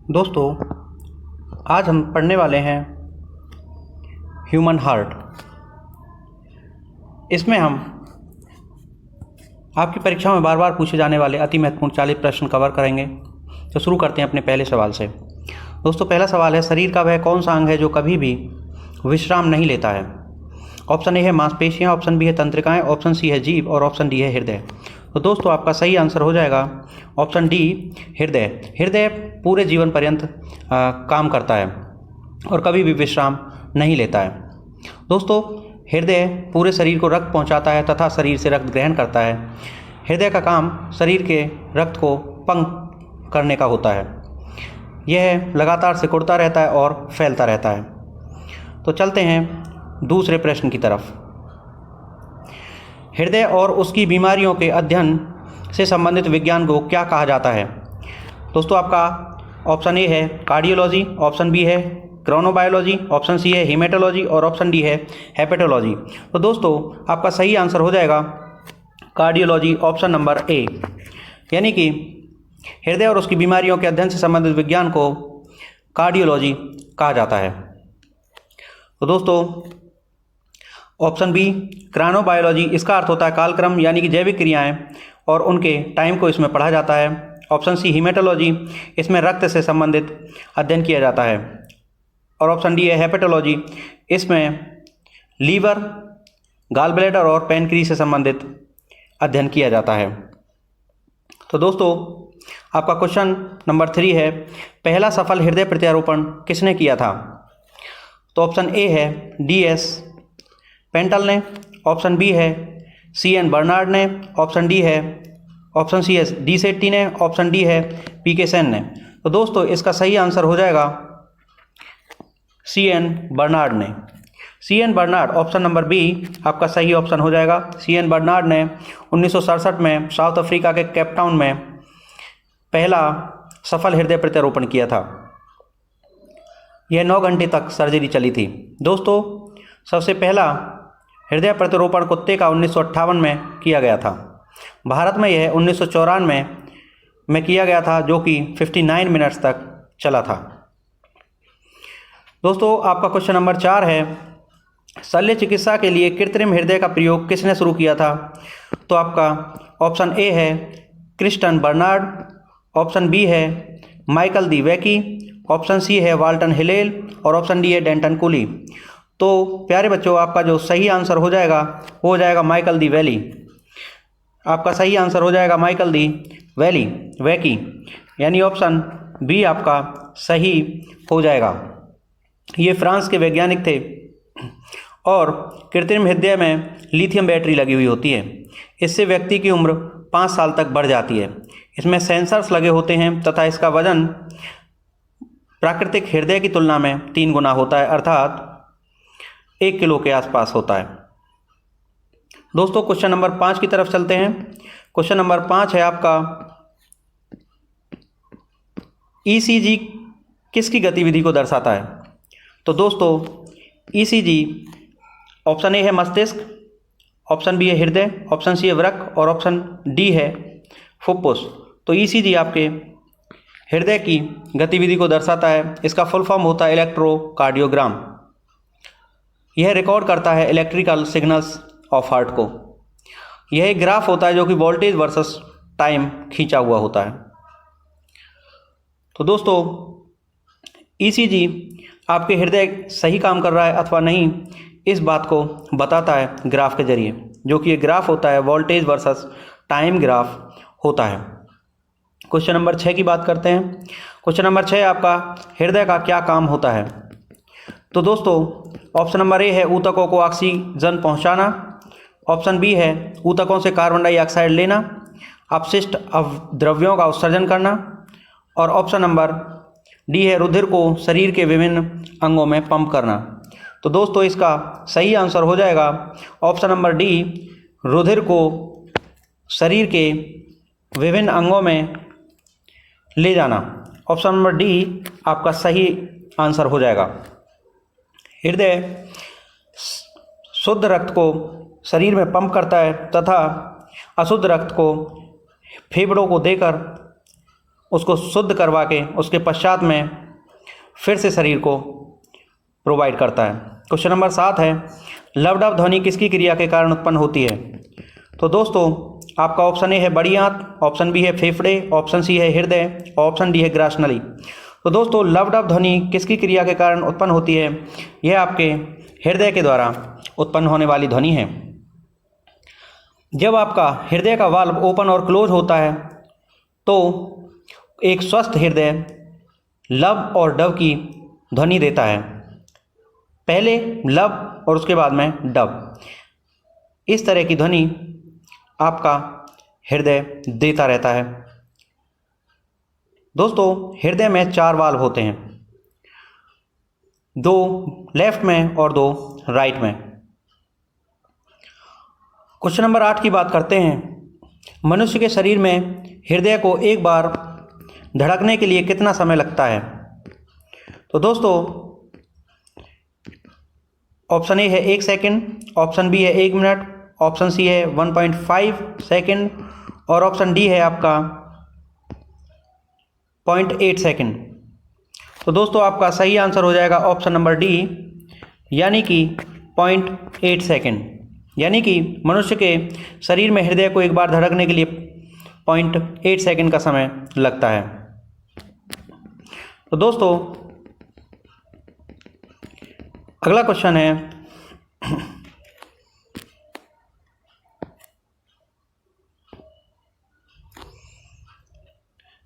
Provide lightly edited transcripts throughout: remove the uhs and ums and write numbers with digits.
दोस्तों, आज हम पढ़ने वाले हैं ह्यूमन हार्ट। इसमें हम आपकी परीक्षा में बार बार पूछे जाने वाले अति महत्वपूर्ण 40 प्रश्न कवर करेंगे। तो शुरू करते हैं अपने पहले सवाल से। दोस्तों, पहला सवाल है, शरीर का वह कौन सा अंग है जो कभी भी विश्राम नहीं लेता है? ऑप्शन ए है मांसपेशियाँ, ऑप्शन बी है तंत्रिकाएँ, ऑप्शन सी है जीभ और ऑप्शन डी है हृदय। तो दोस्तों, आपका सही आंसर हो जाएगा ऑप्शन डी, हृदय। हृदय पूरे जीवन पर्यंत काम करता है और कभी भी विश्राम नहीं लेता है। दोस्तों, हृदय पूरे शरीर को रक्त पहुंचाता है तथा शरीर से रक्त ग्रहण करता है। हृदय का काम शरीर के रक्त को पंप करने का होता है। यह लगातार सिकुड़ता रहता है और फैलता रहता है। तो चलते हैं दूसरे प्रश्न की तरफ। हृदय और उसकी बीमारियों के अध्ययन से संबंधित विज्ञान को क्या कहा जाता है? दोस्तों, आपका ऑप्शन ए है कार्डियोलॉजी, ऑप्शन बी है क्रोनोबायोलॉजी, ऑप्शन सी है हीमेटोलॉजी और ऑप्शन डी है हेपेटोलॉजी। तो दोस्तों, आपका सही आंसर हो जाएगा कार्डियोलॉजी, ऑप्शन नंबर ए। यानी कि हृदय और उसकी बीमारियों के अध्ययन से संबंधित विज्ञान को कार्डियोलॉजी कहा जाता है। तो दोस्तों, ऑप्शन बी क्रोनोबायोलॉजी, इसका अर्थ होता है कालक्रम, यानी कि जैविक क्रियाएं और उनके टाइम को इसमें पढ़ा जाता है। ऑप्शन सी हीमेटोलॉजी, इसमें रक्त से संबंधित अध्ययन किया जाता है। और ऑप्शन डी है हेपेटोलॉजी, इसमें लीवर, गॉल ब्लैडर और पैनक्री से संबंधित अध्ययन किया जाता है। तो दोस्तों, आपका क्वेश्चन नंबर 3 है, पहला सफल हृदय प्रत्यारोपण किसने किया था? तो ऑप्शन ए है DS पेंटल ने, ऑप्शन बी है CN बर्नार्ड ने, ऑप्शन सी है डी सेट्टी ने, ऑप्शन डी है PK सेन ने। तो दोस्तों, इसका सही आंसर हो जाएगा CN बर्नार्ड ने। CN Barnard, option number B आपका सही ऑप्शन हो जाएगा। CN बर्नार्ड ने 1967 में साउथ अफ्रीका के केपटाउन में पहला सफल हृदय प्रत्यारोपण किया था। यह 9 घंटे तक सर्जरी चली थी। दोस्तों, सबसे पहला हृदय प्रत्यारोपण कुत्ते का 1958 में किया गया था। भारत में यह 1994 में किया गया था, जो कि 59 मिनट्स तक चला था। दोस्तों, आपका क्वेश्चन नंबर 4 है, शल्य चिकित्सा के लिए कृत्रिम हृदय का प्रयोग किसने शुरू किया था? तो आपका ऑप्शन ए है क्रिस्टन बर्नार्ड, ऑप्शन बी है माइकल दी वैकी, ऑप्शन सी है वाल्टन हिलेल और ऑप्शन डी है डेंटन कुली। तो प्यारे बच्चों, आपका जो सही आंसर हो जाएगा वो हो जाएगा माइकल दी वैली। आपका सही आंसर हो जाएगा माइकल दी वैकी, यानी ऑप्शन बी आपका सही हो जाएगा। ये फ्रांस के वैज्ञानिक थे और कृत्रिम हृदय में लिथियम बैटरी लगी हुई होती है। इससे व्यक्ति की उम्र 5 साल तक बढ़ जाती है। इसमें सेंसर्स लगे होते हैं तथा इसका वजन प्राकृतिक हृदय की तुलना में 3 गुना होता है, अर्थात 1 किलो के आसपास होता है। दोस्तों, क्वेश्चन नंबर 5 की तरफ चलते हैं। क्वेश्चन नंबर 5 है आपका, ECG किसकी गतिविधि को दर्शाता है? तो दोस्तों, ECG, ऑप्शन ए है मस्तिष्क, ऑप्शन बी है हृदय, ऑप्शन सी है वृक्क और ऑप्शन डी है फुफ्फुस। तो ECG आपके हृदय की गतिविधि को दर्शाता है। इसका फुल फॉर्म होता है इलेक्ट्रोकार्डियोग्राम। यह रिकॉर्ड करता है इलेक्ट्रिकल सिग्नल्स ऑफ हार्ट को। यह एक ग्राफ होता है जो कि वोल्टेज वर्सेस टाइम खींचा हुआ होता है। तो दोस्तों, ECG आपके हृदय सही काम कर रहा है अथवा नहीं, इस बात को बताता है ग्राफ के जरिए, जो कि ये ग्राफ होता है वोल्टेज वर्सेस टाइम ग्राफ होता है। क्वेश्चन नंबर 6 की बात करते हैं। क्वेश्चन नंबर 6 आपका, हृदय का क्या काम होता है? तो दोस्तों, ऑप्शन नंबर ए है ऊतकों को ऑक्सीजन पहुंचाना, ऑप्शन बी है ऊतकों से कार्बन डाइऑक्साइड लेना, अपशिष्ट द्रव्यों का उत्सर्जन करना और ऑप्शन नंबर डी है रुधिर को शरीर के विभिन्न अंगों में पंप करना। तो दोस्तों, इसका सही आंसर हो जाएगा ऑप्शन नंबर डी, रुधिर को शरीर के विभिन्न अंगों में ले जाना। ऑप्शन नंबर डी आपका सही आंसर हो जाएगा। हृदय शुद्ध रक्त को शरीर में पंप करता है तथा अशुद्ध रक्त को फेफड़ों को देकर उसको शुद्ध करवा के उसके पश्चात में फिर से शरीर को प्रोवाइड करता है। क्वेश्चन नंबर 7 है, लवडब ध्वनि किसकी क्रिया के कारण उत्पन्न होती है? तो दोस्तों आपका ऑप्शन ए है बड़ी आंत, ऑप्शन बी है फेफड़े, ऑप्शन सी है हृदय, ऑप्शन डी है ग्रासनली। तो दोस्तों लवडब ध्वनि किसकी क्रिया के कारण उत्पन्न होती है? यह आपके हृदय के द्वारा उत्पन्न होने वाली ध्वनि है। जब आपका हृदय का वाल्व ओपन और क्लोज होता है तो एक स्वस्थ हृदय लब और डब की ध्वनि देता है, पहले लब और उसके बाद में डब। इस तरह की ध्वनि आपका हृदय देता रहता है। दोस्तों हृदय में 4 वाल्व होते हैं, 2 लेफ्ट में और 2 राइट में। क्वेश्चन नंबर 8 की बात करते हैं, मनुष्य के शरीर में हृदय को एक बार धड़कने के लिए कितना समय लगता है? तो दोस्तों ऑप्शन ए है 1 सेकंड, ऑप्शन बी है 1 मिनट, ऑप्शन सी है 1.5 सेकंड और ऑप्शन डी है आपका 0.8 सेकंड। तो दोस्तों आपका सही आंसर हो जाएगा ऑप्शन नंबर डी, यानी कि 0.8 सेकंड। यानी कि मनुष्य के शरीर में हृदय को एक बार धड़कने के लिए 0.8 सेकंड का समय लगता है। तो दोस्तों अगला क्वेश्चन है,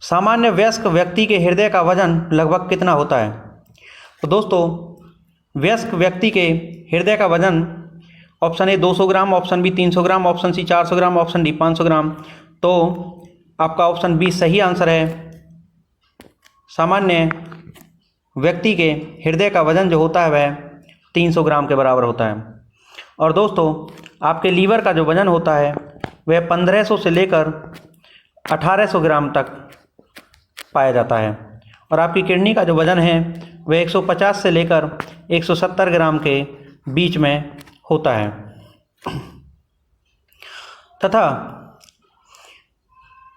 सामान्य वयस्क व्यक्ति के हृदय का वजन लगभग कितना होता है? तो दोस्तों वयस्क व्यक्ति के हृदय का वजन option A 200 gram, option B 300 gram, option C 400 gram, option D 500 gram. तो आपका ऑप्शन बी सही आंसर है। सामान्य व्यक्ति के हृदय का वजन जो होता है वह 300 ग्राम के बराबर होता है। और दोस्तों आपके लीवर का जो वजन होता है वह 1500 से लेकर 1800 ग्राम तक पाया जाता है। और आपकी किडनी का जो वजन है वह 150 से लेकर 170 ग्राम के बीच में होता है। तथा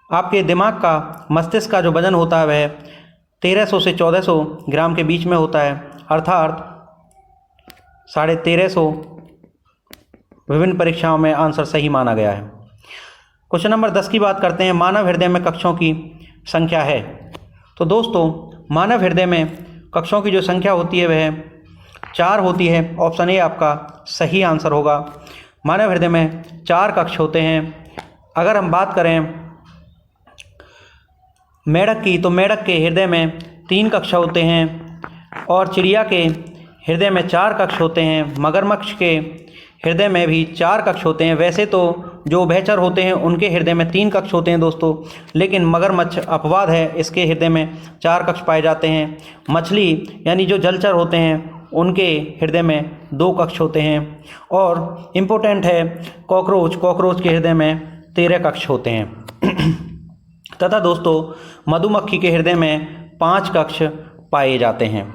आपके दिमाग का, मस्तिष्क का जो वजन होता है वह 1300 से 1400 ग्राम के बीच में होता है, अर्थात 1350। विभिन्न परीक्षाओं में आंसर सही माना गया है। क्वेश्चन नंबर 10 की बात करते हैं, मानव हृदय में कक्षों की संख्या है? तो दोस्तों मानव हृदय में कक्षों की जो संख्या होती है वह 4 होती है। ऑप्शन ए आपका सही आंसर होगा। मानव हृदय में 4 कक्ष होते हैं। अगर हम बात करें मेढक की, तो मेढक के हृदय में 3 कक्ष होते हैं और चिड़िया के हृदय में 4 कक्ष होते हैं। मगरमच्छ के हृदय में भी 4 कक्ष होते हैं। वैसे तो जो उभयचर होते हैं उनके हृदय में 3 कक्ष होते हैं दोस्तों, लेकिन मगरमच्छ अपवाद है, इसके हृदय में 4 कक्ष पाए जाते हैं। मछली यानी जो जलचर होते हैं उनके हृदय में 2 कक्ष होते हैं। और इम्पोर्टेंट है कॉकरोच के हृदय में 13 कक्ष होते हैं। तथा दोस्तों मधुमक्खी के हृदय में 5 कक्ष पाए जाते हैं।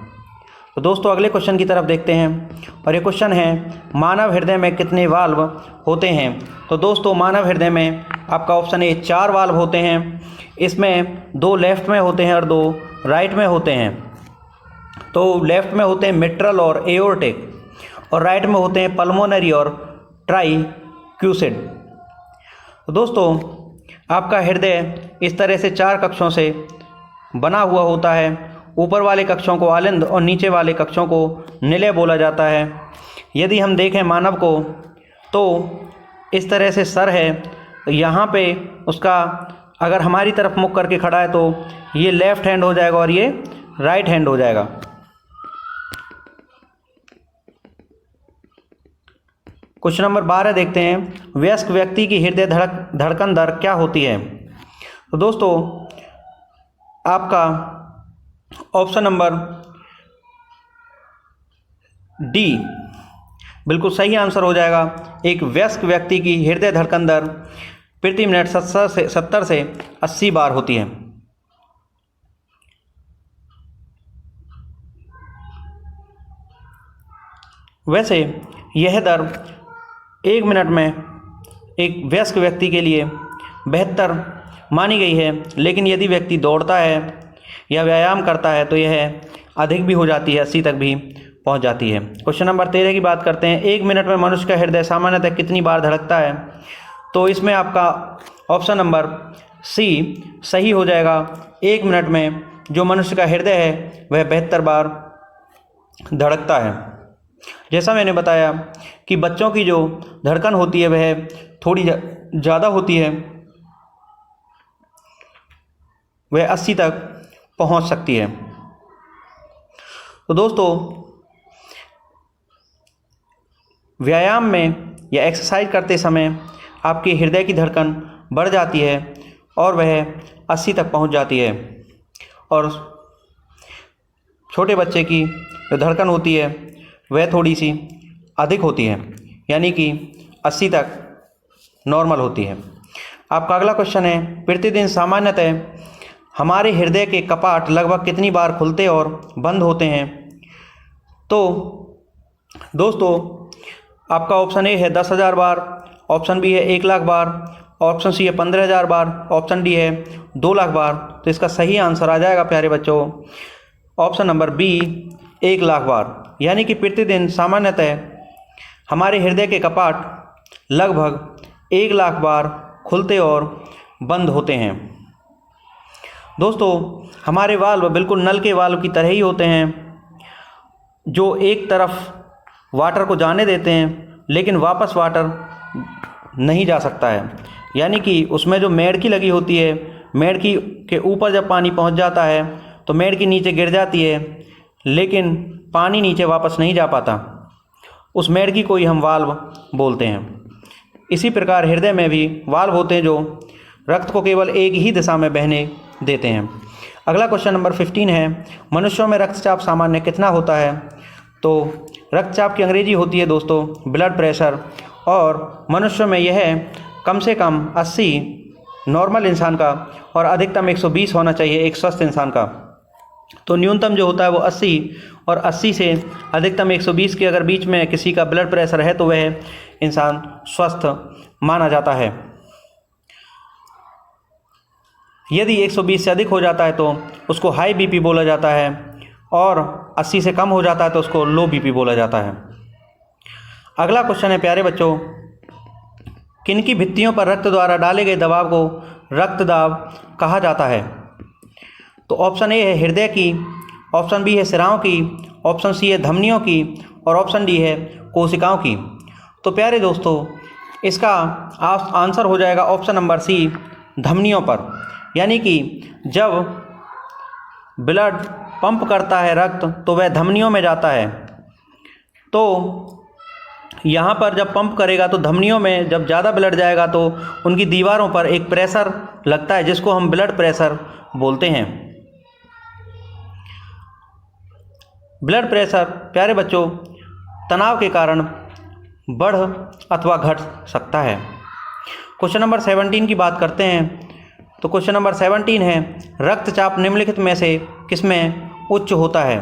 तो दोस्तों अगले क्वेश्चन की तरफ देखते हैं और ये क्वेश्चन है, मानव हृदय में कितने वाल्व होते हैं? तो दोस्तों मानव हृदय में आपका ऑप्शन ए 4 वाल्व होते हैं। इसमें 2 लेफ्ट में होते हैं और 2 राइट में होते हैं। तो लेफ्ट में होते हैं मिट्रल और एओर्टिक और राइट में होते हैं पल्मोनरी और ट्राइक्यूसिड। तो दोस्तों आपका हृदय इस तरह से 4 कक्षों से बना हुआ होता है। ऊपर वाले कक्षों को आलिंद और नीचे वाले कक्षों को निलय बोला जाता है। यदि हम देखें मानव को तो इस तरह से सर है, यहाँ पे उसका अगर हमारी तरफ मुख करके खड़ा है तो ये लेफ्ट हैंड हो जाएगा और ये राइट हैंड हो जाएगा। क्वेश्चन नंबर 12 देखते हैं, वयस्क व्यक्ति की हृदय धड़कन दर क्या होती है? तो दोस्तों आपका ऑप्शन नंबर डी बिल्कुल सही आंसर हो जाएगा। एक वयस्क व्यक्ति की हृदय धड़कन दर प्रति मिनट 70 से 80 बार होती है। वैसे यह दर 1 मिनट में एक वयस्क व्यक्ति के लिए 72 मानी गई है, लेकिन यदि व्यक्ति दौड़ता है या व्यायाम करता है तो यह अधिक भी हो जाती है, 80 तक भी पहुंच जाती है। क्वेश्चन नंबर 13 की बात करते हैं। 1 मिनट में मनुष्य का हृदय सामान्यतः कितनी बार धड़कता है? तो इसमें आपका ऑप्शन नंबर सी सही हो जाएगा। 1 मिनट में जो मनुष्य का हृदय है वह 72 बार धड़कता है। जैसा मैंने बताया कि बच्चों की जो धड़कन होती है वह थोड़ी ज़्यादा होती है, वह 80 तक पहुंच सकती है। तो दोस्तों, व्यायाम में या एक्सरसाइज करते समय आपके हृदय की धड़कन बढ़ जाती है और वह 80 तक पहुंच जाती है, और छोटे बच्चे की जो धड़कन होती है वह थोड़ी सी अधिक होती है, यानी कि 80 तक नॉर्मल होती है। आपका अगला क्वेश्चन है, प्रतिदिन सामान्यतः हमारे हृदय के कपाट लगभग कितनी बार खुलते और बंद होते हैं? तो दोस्तों, आपका ऑप्शन ए है 10,000 बार, ऑप्शन बी है 1 लाख बार, ऑप्शन सी है 15,000 बार, ऑप्शन डी है 2 लाख बार। तो इसका सही आंसर आ जाएगा प्यारे बच्चों ऑप्शन नंबर बी, 1 लाख बार। यानी कि प्रतिदिन सामान्यतः हमारे हृदय के कपाट लगभग 1 लाख बार खुलते और बंद होते हैं। दोस्तों, हमारे वाल्व बिल्कुल नल के वाल्व की तरह ही होते हैं, जो एक तरफ वाटर को जाने देते हैं लेकिन वापस वाटर नहीं जा सकता है। यानी कि उसमें जो मेड़की लगी होती है, मेड़की के ऊपर जब पानी पहुंच जाता है तो मेड़की नीचे गिर जाती है, लेकिन पानी नीचे वापस नहीं जा पाता। उस मेड़की को ही हम वाल्व बोलते हैं। इसी प्रकार हृदय में भी वाल्व होते हैं जो रक्त को केवल एक ही दिशा में बहने देते हैं। अगला क्वेश्चन नंबर 15 है, मनुष्यों में रक्तचाप सामान्य कितना होता है? तो रक्तचाप की अंग्रेजी होती है दोस्तों ब्लड प्रेशर, और मनुष्यों में यह कम से कम 80 नॉर्मल इंसान का और अधिकतम 120 होना चाहिए एक स्वस्थ इंसान का। तो न्यूनतम जो होता है वो 80 और 80 से अधिकतम 120 के अगर बीच में किसी का ब्लड प्रेशर है तो वह इंसान स्वस्थ माना जाता है। यदि 120 से अधिक हो जाता है तो उसको हाई बीपी बोला जाता है, और 80 से कम हो जाता है तो उसको लो बीपी बोला जाता है। अगला क्वेश्चन है प्यारे बच्चों, किनकी भित्तियों पर रक्त द्वारा डाले गए दबाव को रक्त दाब कहा जाता है? तो ऑप्शन ए है हृदय की, ऑप्शन बी है सिराओं की, ऑप्शन सी है धमनियों की, और ऑप्शन डी है कोशिकाओं की। तो प्यारे दोस्तों, इसका आंसर हो जाएगा ऑप्शन नंबर सी, धमनियों पर। यानी कि जब ब्लड पंप करता है रक्त तो वह धमनियों में जाता है। तो यहाँ पर जब पंप करेगा तो धमनियों में जब ज़्यादा ब्लड जाएगा तो उनकी दीवारों पर एक प्रेशर लगता है जिसको हम ब्लड प्रेशर बोलते हैं। ब्लड प्रेशर प्यारे बच्चों तनाव के कारण बढ़ अथवा घट सकता है। क्वेश्चन नंबर 17 की बात करते हैं। तो क्वेश्चन नंबर 17 है, रक्तचाप निम्नलिखित में से किसमें उच्च होता है?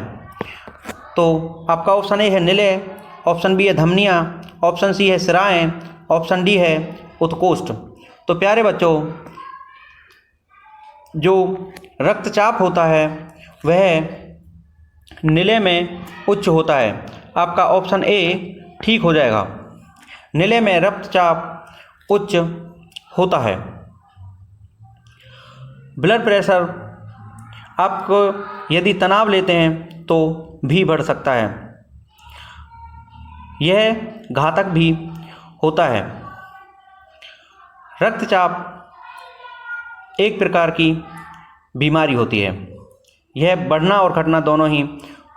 तो आपका ऑप्शन ए है निलय, ऑप्शन बी है धमनियाँ, ऑप्शन सी है सिराएँ, ऑप्शन डी है उत्कोष्ठ। तो प्यारे बच्चों, जो रक्तचाप होता है वह निलय में उच्च होता है। आपका ऑप्शन ए ठीक हो जाएगा। निलय में रक्तचाप उच्च होता है। ब्लड प्रेशर आपको यदि तनाव लेते हैं तो भी बढ़ सकता है, यह घातक भी होता है। रक्तचाप एक प्रकार की बीमारी होती है, यह बढ़ना और घटना दोनों ही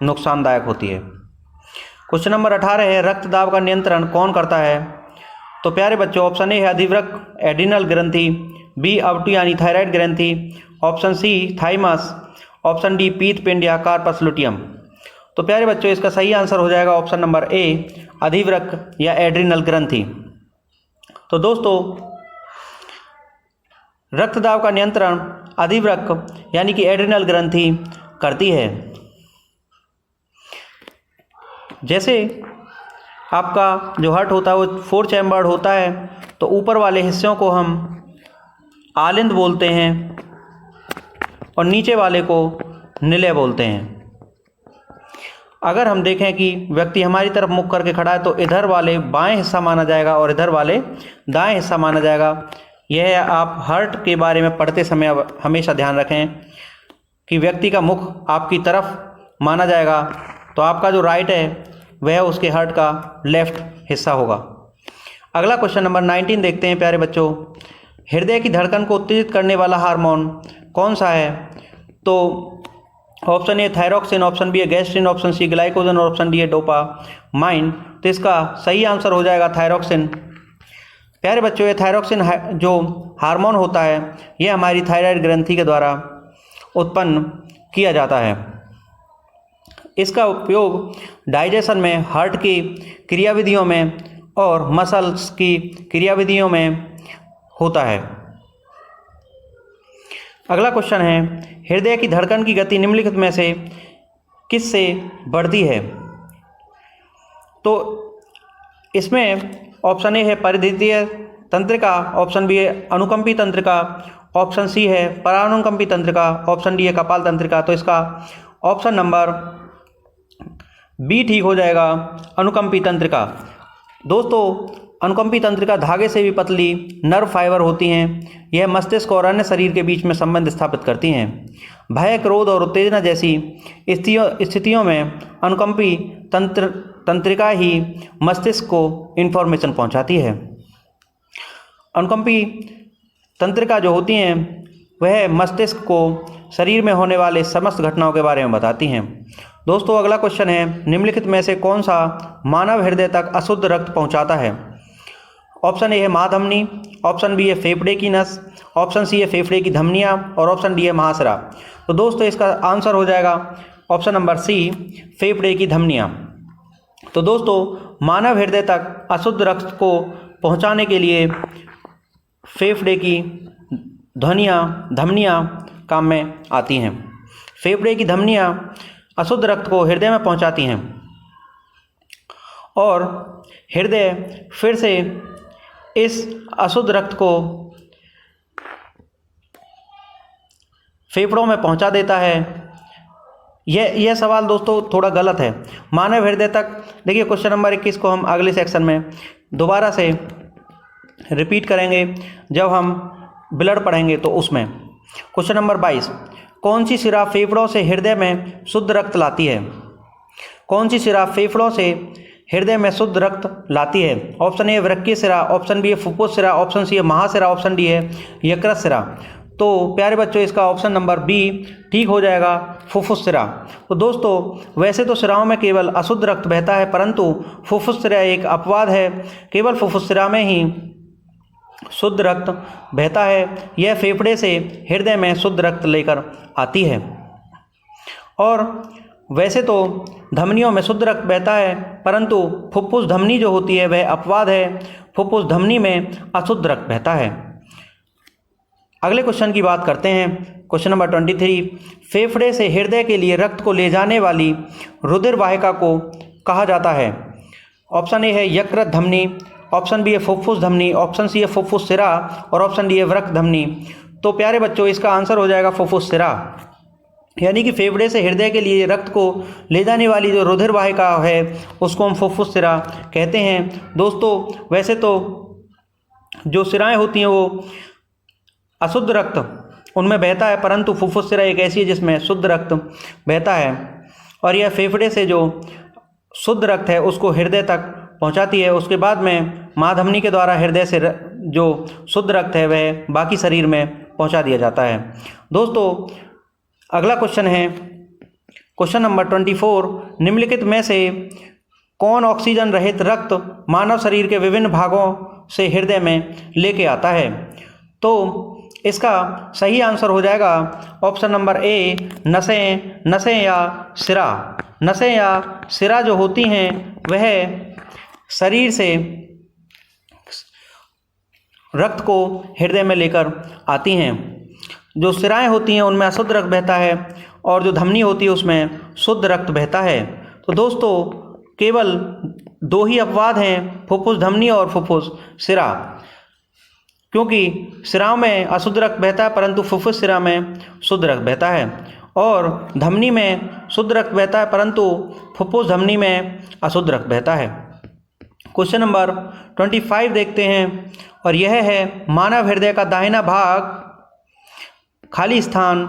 नुकसानदायक होती है। क्वेश्चन नंबर 18 है, रक्त दाब का नियंत्रण कौन करता है? तो प्यारे बच्चों, ऑप्शन ए है अधिवृक्क एड्रिनल ग्रंथि, बी अवटु यानी थायराइड ग्रंथि, option C thymus, option D पीत पिंड या कार्पस लुटियम। तो प्यारे बच्चों, इसका सही आंसर हो जाएगा ऑप्शन नंबर ए अधिवृक्क या एड्रिनल ग्रंथि। तो दोस्तों, रक्तदाब का नियंत्रण अधिवृक्क यानी कि एड्रिनल ग्रंथि करती है। जैसे आपका जो हार्ट होता है वो 4 चैम्बर्ड होता है, तो ऊपर वाले हिस्सों को हम आलिंद बोलते हैं और नीचे वाले को निलय बोलते हैं। अगर हम देखें कि व्यक्ति हमारी तरफ मुख करके खड़ा है तो इधर वाले बाएं हिस्सा माना जाएगा और इधर वाले दाएं हिस्सा माना जाएगा। यह आप हार्ट के बारे में पढ़ते समय हमेशा ध्यान रखें कि व्यक्ति का मुख आपकी तरफ माना जाएगा तो आपका जो राइट है वह उसके हार्ट का लेफ्ट हिस्सा होगा। अगला क्वेश्चन नंबर 19 देखते हैं प्यारे बच्चों। हृदय की धड़कन को उत्तेजित करने वाला हार्मोन कौन सा है? तो option A thyroxine, option B है गैस्ट्रिन, ऑप्शन सी ग्लाइकोजन और ऑप्शन डी है डोपामाइन। तो इसका सही आंसर हो जाएगा थायरॉक्सिन। प्यारे बच्चों, ये थायरॉक्सिन जो हार्मोन होता है यह हमारी थायराइड ग्रंथि के द्वारा उत्पन्न किया जाता है। इसका उपयोग डाइजेशन में, हार्ट की क्रियाविधियों में और मसल्स की क्रियाविधियों में होता है। अगला क्वेश्चन है, हृदय की धड़कन की गति निम्नलिखित में से किससे बढ़ती है? तो इसमें ऑप्शन ए है परिधीय तंत्रिका, ऑप्शन बी है अनुकंपी तंत्रिका, ऑप्शन सी है परानुकंपी तंत्रिका, ऑप्शन डी है कपाल तंत्रिका। तो इसका ऑप्शन नंबर बी ठीक हो जाएगा, अनुकंपी तंत्रिका। दोस्तों, अनुकंपी तंत्रिका धागे से भी पतली नर्व फाइबर होती हैं। यह मस्तिष्क और अन्य शरीर के बीच में संबंध स्थापित करती हैं। भय, क्रोध और उत्तेजना जैसी स्थितियों में अनुकंपी तंत्रिका ही मस्तिष्क को इन्फॉर्मेशन पहुंचाती है। अनुकंपी तंत्रिका जो होती हैं वह मस्तिष्क को शरीर में होने वाले समस्त घटनाओं के बारे में बताती हैं। दोस्तों, अगला क्वेश्चन है, निम्नलिखित में से कौन सा मानव हृदय तक अशुद्ध रक्त पहुंचाता है? ऑप्शन ए है महाधमनी, ऑप्शन बी है फेफड़े की नस, ऑप्शन सी है फेफड़े की धमनियाँ और ऑप्शन डी है महाशिरा। तो दोस्तों, इसका आंसर हो जाएगा ऑप्शन नंबर सी, फेफड़े की धमनियाँ। तो दोस्तों, मानव हृदय तक अशुद्ध रक्त को पहुंचाने के लिए फेफड़े की धमनियाँ काम में आती हैं। फेफड़े की धमनियाँ अशुद्ध रक्त को हृदय में पहुंचाती हैं और हृदय फिर से इस अशुद्ध रक्त को फेफड़ों में पहुंचा देता है। यह सवाल दोस्तों थोड़ा गलत है। मानव हृदय तक, देखिए क्वेश्चन नंबर 21 को हम अगले सेक्शन में दोबारा से रिपीट करेंगे जब हम ब्लड पढ़ेंगे तो उसमें। क्वेश्चन नंबर 22, कौन सी शिरा फेफड़ों से हृदय में शुद्ध रक्त लाती है? कौन सी शिरा फेफड़ों से हृदय में शुद्ध रक्त लाती है? ऑप्शन ए वृक्कीय शिरा, ऑप्शन बी है फुफ्फुस शिरा, ऑप्शन सी है महाशिरा, ऑप्शन डी है यकृत शिरा। तो प्यारे बच्चों, इसका ऑप्शन नंबर बी ठीक हो जाएगा, फुफ्फुस शिरा। तो दोस्तों, वैसे तो शिराओं में केवल अशुद्ध रक्त बहता है, परंतु फुफ्फुस शिरा एक अपवाद है। केवल फुफ्फुस शिरा में ही शुद्ध रक्त बहता है। यह फेफड़े से हृदय में शुद्ध रक्त लेकर आती है। और वैसे तो धमनियों में शुद्ध रक्त बहता है, परंतु फुफ्फुस धमनी जो होती है वह अपवाद है। फुफ्फुस धमनी में अशुद्ध रक्त बहता है। अगले क्वेश्चन की बात करते हैं। क्वेश्चन नंबर 23, फेफड़े से हृदय के लिए रक्त को ले जाने वाली रुधिर वाहिका को कहा जाता है? ऑप्शन ए है यकृत धमनी, ऑप्शन बी है फुफ्फुस धमनी, ऑप्शन सी है फुफ्फुस शिरा और ऑप्शन डी है वृक्क धमनी। तो प्यारे बच्चों, इसका आंसर हो जाएगा फुफ्फुस शिरा। यानी कि फेफड़े से हृदय के लिए रक्त को ले जाने वाली जो रुधिर वाहिका है उसको हम फुफ्फुस शिरा कहते हैं। दोस्तों, वैसे तो जो शिराएं होती हैं वो अशुद्ध रक्त उनमें बहता है, परंतु फुफ्फुस शिरा एक ऐसी है जिसमें शुद्ध रक्त बहता है और यह फेफड़े से जो शुद्ध रक्त है उसको हृदय तक पहुंचाती है। उसके बाद में महाधमनी के द्वारा हृदय से जो शुद्ध रक्त है वह बाकी शरीर में पहुंचा दिया जाता है। दोस्तों, अगला क्वेश्चन है क्वेश्चन नंबर 24, निम्नलिखित में से कौन ऑक्सीजन रहित रक्त मानव शरीर के विभिन्न भागों से हृदय में लेके आता है? तो इसका सही आंसर हो जाएगा ऑप्शन नंबर ए, नसें या सिरा। नसें या सिरा जो होती हैं वह शरीर से रक्त को हृदय में लेकर आती हैं। जो सिराएं होती हैं उनमें अशुद्ध रक्त बहता है और जो धमनी होती है उसमें शुद्ध रक्त बहता है। तो दोस्तों, केवल दो ही अपवाद हैं, फुफ्फुस धमनी और फुफ्फुस सिरा। क्योंकि शिराओं में अशुद्ध रक्त बहता है परंतु फुफ्फुस शिरा में शुद्ध रक्त बहता है, और धमनी में शुद्ध रक्त बहता है परंतु फुफ्फुस धमनी में अशुद्ध रक्त बहता है। क्वेश्चन नंबर 25 देखते हैं, और यह है मानव हृदय का दाहिना भाग खाली स्थान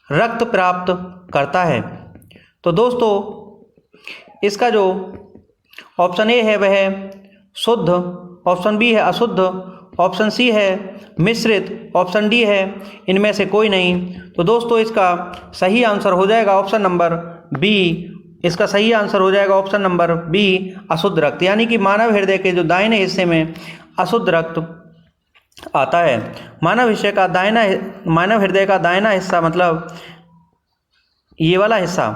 रक्त प्राप्त करता है। तो दोस्तों इसका जो ऑप्शन ए है वह शुद्ध, ऑप्शन बी है अशुद्ध, ऑप्शन सी है मिश्रित, ऑप्शन डी है इनमें से कोई नहीं। तो दोस्तों इसका सही आंसर हो जाएगा ऑप्शन नंबर बी। इसका सही आंसर हो जाएगा ऑप्शन नंबर बी, अशुद्ध रक्त, यानी कि मानव हृदय के जो दाहिने हिस्से में अशुद्ध रक्त आता है। मानव हृदय का दाहिना हिस्सा मतलब ये वाला हिस्सा,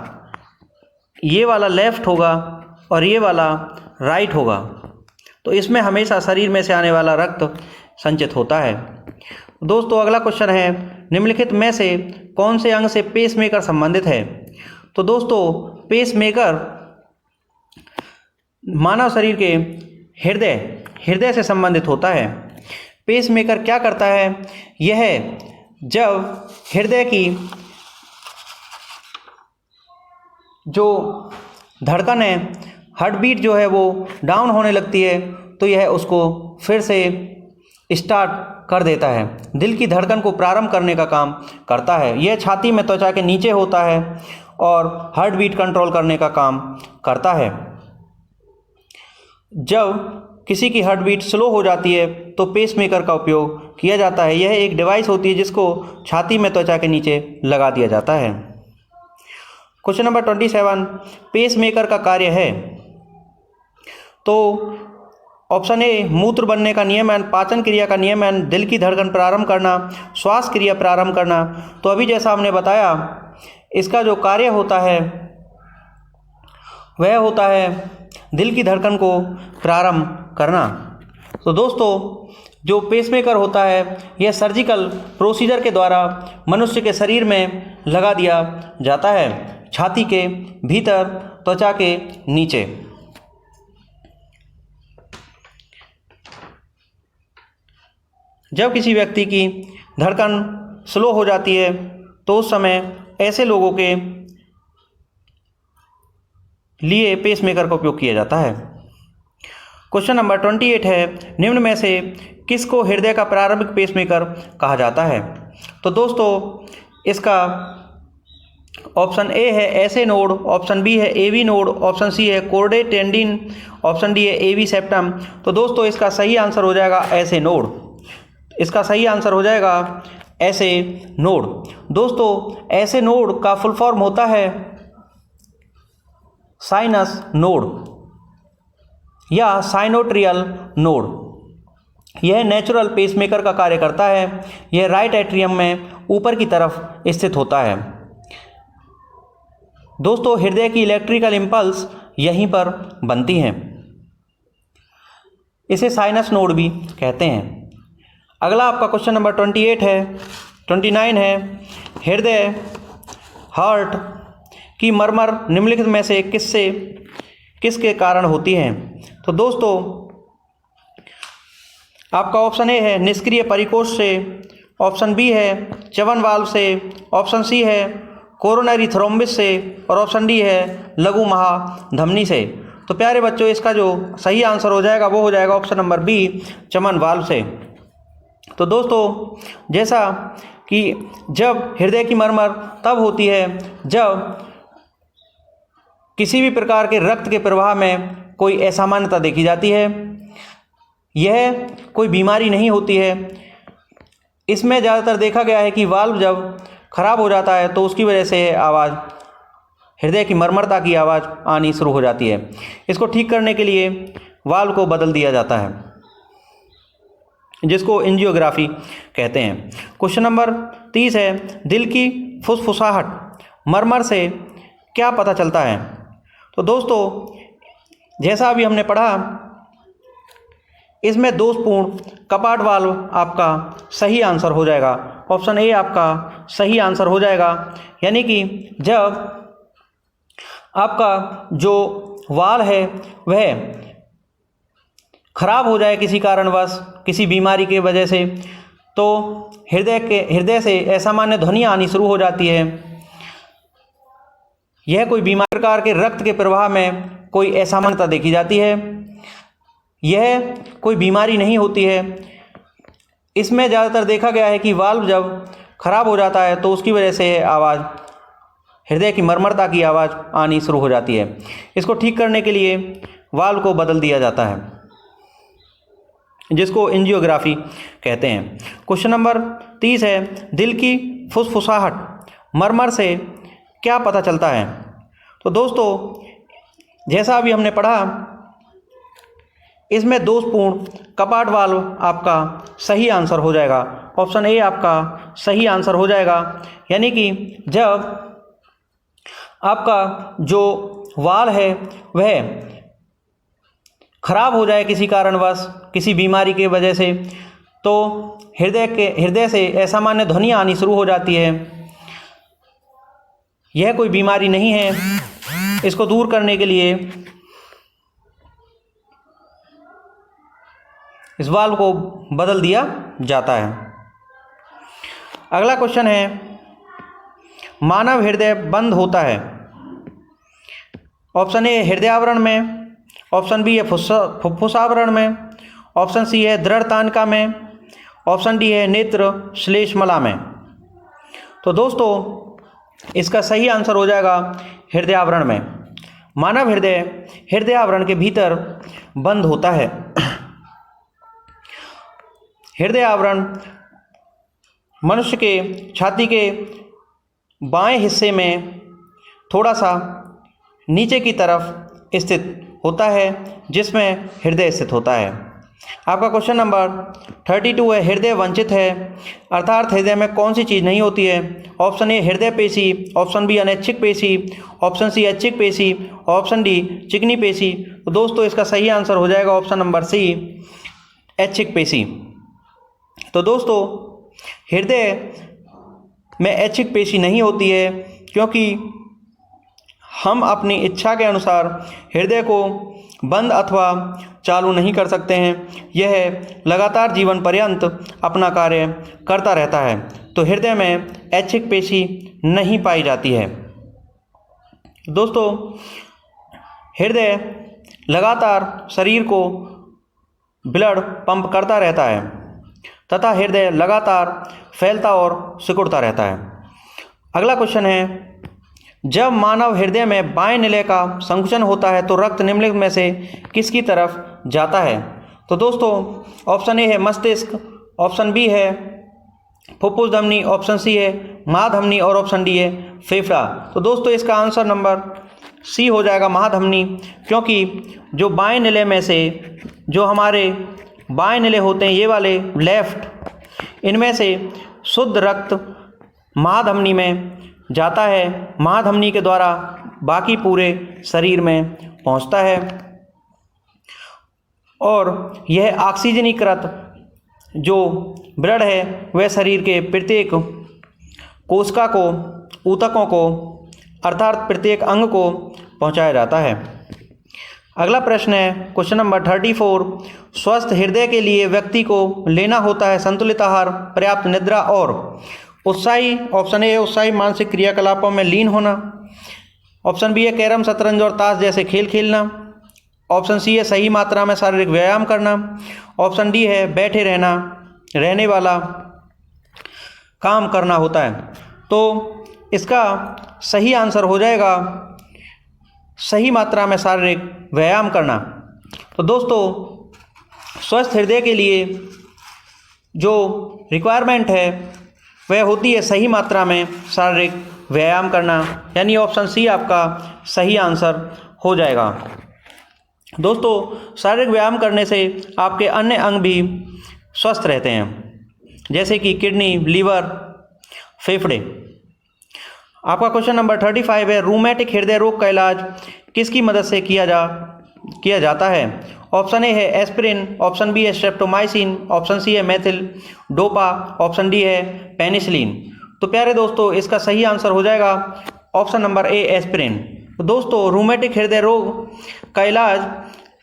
ये वाला लेफ्ट होगा और ये वाला राइट होगा। तो इसमें हमेशा शरीर में से आने वाला रक्त संचित होता है। दोस्तों अगला क्वेश्चन है, निम्नलिखित में से कौन से अंग से पेसमेकर संबंधित है? तो दोस्तों पेसमेकर मानव शरीर के हृदय से संबंधित होता है। पेसमेकर क्या करता है? यह जब हृदय की जो धड़कन है, हार्ट बीट जो है वो डाउन होने लगती है, तो यह उसको फिर से स्टार्ट कर देता है, दिल की धड़कन को प्रारंभ करने का काम करता है। यह छाती में त्वचा के नीचे होता है और हार्ट बीट कंट्रोल करने का काम करता है। जब किसी की हार्ट बीट स्लो हो जाती है तो पेसमेकर का उपयोग किया जाता है। यह एक डिवाइस होती है जिसको छाती में त्वचा के नीचे लगा दिया जाता है। क्वेश्चन नंबर 27, पेसमेकर का कार्य है। तो ऑप्शन ए मूत्र बनने का नियमन, पाचन क्रिया का नियमन, दिल की धड़कन प्रारंभ करना, श्वास क्रिया प्रारंभ करना। तो अभी जैसा हमने बताया इसका जो कार्य होता है वह होता है दिल की धड़कन को प्रारंभ करना। तो दोस्तों जो पेसमेकर होता है यह सर्जिकल प्रोसीजर के द्वारा मनुष्य के शरीर में लगा दिया जाता है, छाती के भीतर त्वचा के नीचे। जब किसी व्यक्ति की धड़कन स्लो हो जाती है तो उस समय ऐसे लोगों के लिए पेसमेकर का उपयोग किया जाता है। क्वेश्चन नंबर 28 है, निम्न में से किसको हृदय का प्रारंभिक पेसमेकर कहा जाता है? तो दोस्तों इसका ऑप्शन ए है एसे नोड, ऑप्शन बी है एवी नोड, ऑप्शन सी है कोर्डे टेंडिन, ऑप्शन डी है एवी सेप्टम। तो दोस्तों इसका सही आंसर हो जाएगा एसे नोड। इसका सही आंसर हो जाएगा एसे नोड। दोस्तों एसे नोड का फुल फॉर्म होता है साइनस नोड या साइनोट्रियल नोड। यह नेचुरल पेसमेकर का कार्य करता है। यह राइट एट्रियम में ऊपर की तरफ स्थित होता है। दोस्तों हृदय की इलेक्ट्रिकल इम्पल्स यहीं पर बनती हैं, इसे साइनस नोड भी कहते हैं। अगला आपका क्वेश्चन नंबर 29 है, हृदय हार्ट की मरमर निम्नलिखित में से किसके कारण होती है? तो दोस्तों आपका ऑप्शन ए है निष्क्रिय परिकोष से, ऑप्शन बी है च्यवन वाल्व से, ऑप्शन सी है कोरोनरी थ्रोम्बिस से, और ऑप्शन डी है लघु महाधमनी से। तो प्यारे बच्चों इसका जो सही आंसर हो जाएगा वो हो जाएगा ऑप्शन नंबर बी, च्यवन वाल्व से। तो दोस्तों जैसा कि जब हृदय की मरमर तब होती है जब किसी भी प्रकार के रक्त के प्रवाह में कोई असामान्यता देखी जाती है। यह कोई बीमारी नहीं होती है। इसमें ज़्यादातर देखा गया है कि वाल्व जब खराब हो जाता है तो उसकी वजह से आवाज़, हृदय की मरमरता की आवाज़ आनी शुरू हो जाती है। इसको ठीक करने के लिए वाल्व को बदल दिया जाता है जिसको एंजियोग्राफी कहते हैं। क्वेश्चन नंबर 30 है, दिल की फुसफुसाहट मरमर से क्या पता चलता है? तो दोस्तों जैसा अभी हमने पढ़ा इसमें दोषपूर्ण कपाट वाल्व आपका सही आंसर हो जाएगा। ऑप्शन ए आपका सही आंसर हो जाएगा, यानी कि जब आपका जो वाल्व है वह खराब हो जाए किसी कारणवश, किसी बीमारी की वजह से, तो हृदय से असामान्य ध्वनियाँ आनी शुरू हो जाती है। यह कोई बीमारी प्रकार के रक्त के प्रवाह में कोई असामान्यता देखी जाती है। यह कोई बीमारी नहीं होती है। इसमें ज़्यादातर देखा गया है कि वाल्व जब खराब हो जाता है तो उसकी वजह से आवाज़, हृदय की मरमरता की आवाज़ आनी शुरू हो जाती है। इसको ठीक करने के लिए वाल्व को बदल दिया जाता है, जिसको एंजियोग्राफी कहते हैं। क्वेश्चन नंबर 30 है, दिल की फुसफुसाहट मरमर से क्या पता चलता है? तो दोस्तों, जैसा अभी हमने पढ़ा, इसमें दोषपूर्ण कपाट वाल्व आपका सही आंसर हो जाएगा। ऑप्शन ए आपका सही आंसर हो जाएगा। यानी कि जब आपका जो वाल्व है वह खराब हो जाए किसी कारणवश, किसी बीमारी की वजह से, तो हृदय से असामान्य ध्वनियाँ आनी शुरू हो जाती है। यह कोई बीमारी नहीं है। इसको दूर करने के लिए इस वाल्व को बदल दिया जाता है। अगला क्वेश्चन है, मानव हृदय बंद होता है। ऑप्शन ए हृदय आवरण में, ऑप्शन बी है फुफ्फुस आवरण में, ऑप्शन सी है दृढ़ तानिका में, ऑप्शन डी है नेत्र श्लेष्मला में। तो दोस्तों, इसका सही आंसर हो जाएगा हृदय आवरण में। मानव हृदय आवरण के भीतर बंद होता है। हृदय आवरण मनुष्य के छाती के बाएं हिस्से में थोड़ा सा नीचे की तरफ स्थित होता है, जिसमें हृदय स्थित होता है। आपका क्वेश्चन नंबर 32 है, हृदय वंचित है, अर्थात हृदय में कौन सी चीज़ नहीं होती है? ऑप्शन ए हृदय पेशी, ऑप्शन बी अनैच्छिक पेशी, ऑप्शन सी ऐच्छिक पेशी, ऑप्शन डी चिकनी पेशी। तो दोस्तों, इसका सही आंसर हो जाएगा ऑप्शन नंबर सी, ऐच्छिक पेशी। तो दोस्तों, हृदय में ऐच्छिक पेशी नहीं होती है, क्योंकि हम अपनी इच्छा के अनुसार हृदय को बंद अथवा चालू नहीं कर सकते हैं। यह लगातार जीवन पर्यंत अपना कार्य करता रहता है। तो हृदय में ऐच्छिक पेशी नहीं पाई जाती है। दोस्तों, हृदय लगातार शरीर को ब्लड पंप करता रहता है तथा हृदय लगातार फैलता और सिकुड़ता रहता है। अगला क्वेश्चन है, जब मानव हृदय में बाएं निलय का संकुचन होता है तो रक्त निम्नलिखित में से किसकी तरफ जाता है? तो दोस्तों, ऑप्शन ए है मस्तिष्क, ऑप्शन बी है फुफ्फुस धमनी, ऑप्शन सी है महाधमनी और ऑप्शन डी है फेफड़ा। तो दोस्तों, इसका आंसर नंबर सी हो जाएगा महाधमनी, क्योंकि जो बाएं निलय में से जो हमारे बाएं निलय होते हैं, ये वाले लेफ्ट, इनमें से शुद्ध रक्त महाधमनी में जाता है। महाधमनी के द्वारा बाकी पूरे शरीर में पहुंचता है और यह ऑक्सीजनीकृत जो ब्लड है वह शरीर के प्रत्येक कोशिका को, ऊतकों को, अर्थात प्रत्येक अंग को पहुंचाया जाता है। अगला प्रश्न है क्वेश्चन नंबर 34, स्वस्थ हृदय के लिए व्यक्ति को लेना होता है संतुलित आहार, पर्याप्त निद्रा और उत्साही। ऑप्शन ए है उत्साही मानसिक क्रियाकलापों में लीन होना, ऑप्शन बी है कैरम, शतरंज और ताश जैसे खेल खेलना, ऑप्शन सी है सही मात्रा में शारीरिक व्यायाम करना, ऑप्शन डी है बैठे रहने वाला काम करना होता है। तो इसका सही आंसर हो जाएगा सही मात्रा में शारीरिक व्यायाम करना। तो दोस्तों, स्वस्थ हृदय के लिए जो रिक्वायरमेंट है वह होती है सही मात्रा में शारीरिक व्यायाम करना, यानी ऑप्शन सी आपका सही आंसर हो जाएगा। दोस्तों, शारीरिक व्यायाम करने से आपके अन्य अंग भी स्वस्थ रहते हैं, जैसे कि किडनी, लीवर, फेफड़े। आपका क्वेश्चन नंबर 35 है, रूमेटिक हृदय रोग का इलाज किसकी मदद से किया जाता है? ऑप्शन ए है एस्पिरिन, ऑप्शन बी है स्ट्रेप्टोमाइसिन, ऑप्शन सी है मेथिल डोपा, ऑप्शन डी है पेनिसिलिन। तो प्यारे दोस्तों, इसका सही आंसर हो जाएगा ऑप्शन नंबर ए एस्पिरिन। तो दोस्तों, रूमेटिक हृदय रोग का इलाज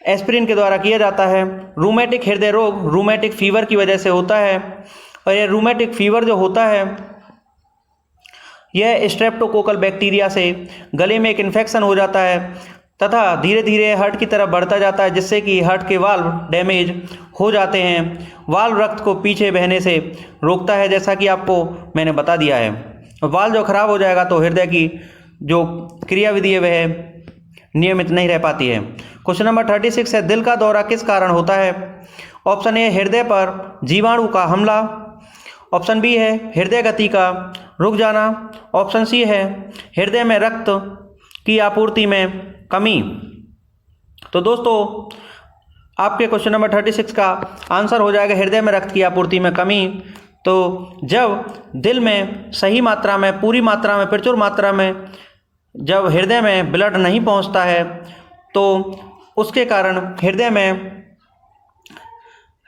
एस्पिरिन के द्वारा किया जाता है। रूमेटिक हृदय रोग रूमेटिक फीवर की वजह से होता है, और यह रूमेटिक फीवर जो होता है यह स्ट्रेप्टोकोकल बैक्टीरिया से गले में एक इन्फेक्शन हो जाता है तथा धीरे धीरे हार्ट की तरफ बढ़ता जाता है, जिससे कि हार्ट के वाल्व डैमेज हो जाते हैं। वाल्व रक्त को पीछे बहने से रोकता है, जैसा कि आपको मैंने बता दिया है। वाल्व जो खराब हो जाएगा तो हृदय की जो क्रियाविधि है वह नियमित नहीं रह पाती है। क्वेश्चन नंबर 36 है, दिल का दौरा किस कारण होता है? ऑप्शन ए हृदय पर जीवाणु का हमला, ऑप्शन बी है हृदय गति का रुक जाना, ऑप्शन सी है हृदय में रक्त की आपूर्ति में कमी। तो दोस्तों आपके क्वेश्चन नंबर 36 का आंसर हो जाएगा हृदय में रक्त की आपूर्ति में कमी। तो जब दिल में सही मात्रा में, पूरी मात्रा में, प्रचुर मात्रा में जब हृदय में ब्लड नहीं पहुंचता है तो उसके कारण हृदय में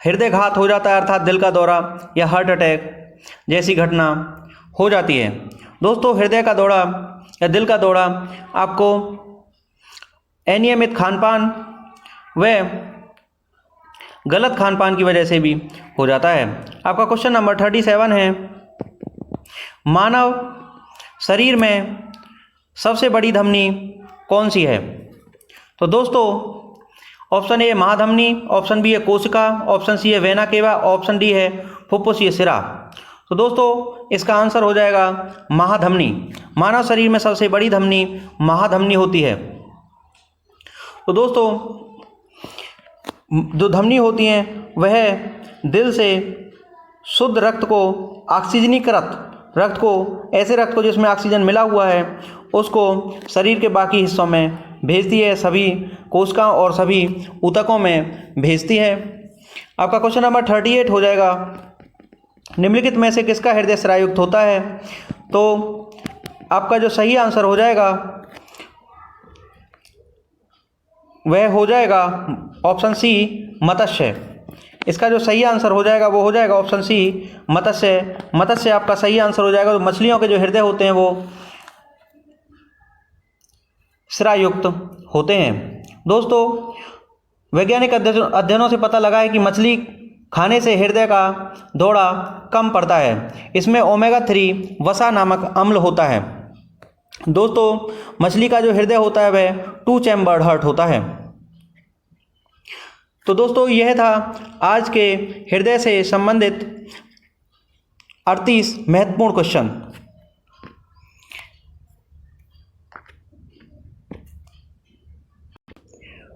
हृदयघात हो जाता है, अर्थात दिल का दौरा या हार्ट अटैक जैसी घटना हो जाती है। दोस्तों हृदय का दौरा या दिल का दौरा आपको अनियमित खानपान व गलत खानपान की वजह से भी हो जाता है। आपका क्वेश्चन नंबर 37 है, मानव शरीर में सबसे बड़ी धमनी कौन सी है? तो दोस्तों ऑप्शन ए महाधमनी, ऑप्शन बी है कोशिका, ऑप्शन सी है वेना केवा, ऑप्शन डी है फुफ्फुसीय सिरा। तो दोस्तों इसका आंसर हो जाएगा महाधमनी। मानव शरीर में सबसे बड़ी धमनी महाधमनी होती है। तो दोस्तों जो धमनी होती हैं वह दिल से शुद्ध रक्त को, ऑक्सीजनीकृत रक्त को, ऐसे रक्त को जिसमें ऑक्सीजन मिला हुआ है उसको शरीर के बाकी हिस्सों में भेजती है, सभी कोशिकाओं और सभी ऊतकों में भेजती है। आपका क्वेश्चन नंबर 38 हो जाएगा, निम्नलिखित में से किसका हृदय स्रायुक्त होता है? तो आपका जो सही आंसर हो जाएगा वह हो जाएगा ऑप्शन सी मत्स्य। इसका जो सही आंसर हो जाएगा वो हो जाएगा ऑप्शन सी मत्स्य। मत्स्य आपका सही आंसर हो जाएगा। तो मछलियों के जो हृदय होते हैं वो स्रायुक्त होते हैं। दोस्तों वैज्ञानिक अध्ययनों से पता लगा है कि मछली खाने से हृदय का दौरा कम पड़ता है। इसमें ओमेगा 3 वसा नामक अम्ल होता है। दोस्तों मछली का जो हृदय होता है वह 2 चैम्बर्ड हार्ट होता है। तो दोस्तों यह था आज के हृदय से संबंधित 38 महत्वपूर्ण क्वेश्चन।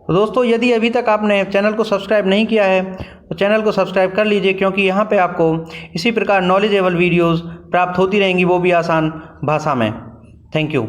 तो दोस्तों यदि अभी तक आपने चैनल को सब्सक्राइब नहीं किया है तो चैनल को सब्सक्राइब कर लीजिए, क्योंकि यहाँ पे आपको इसी प्रकार नॉलेजेबल वीडियोस प्राप्त होती रहेंगी, वो भी आसान भाषा में। Thank you.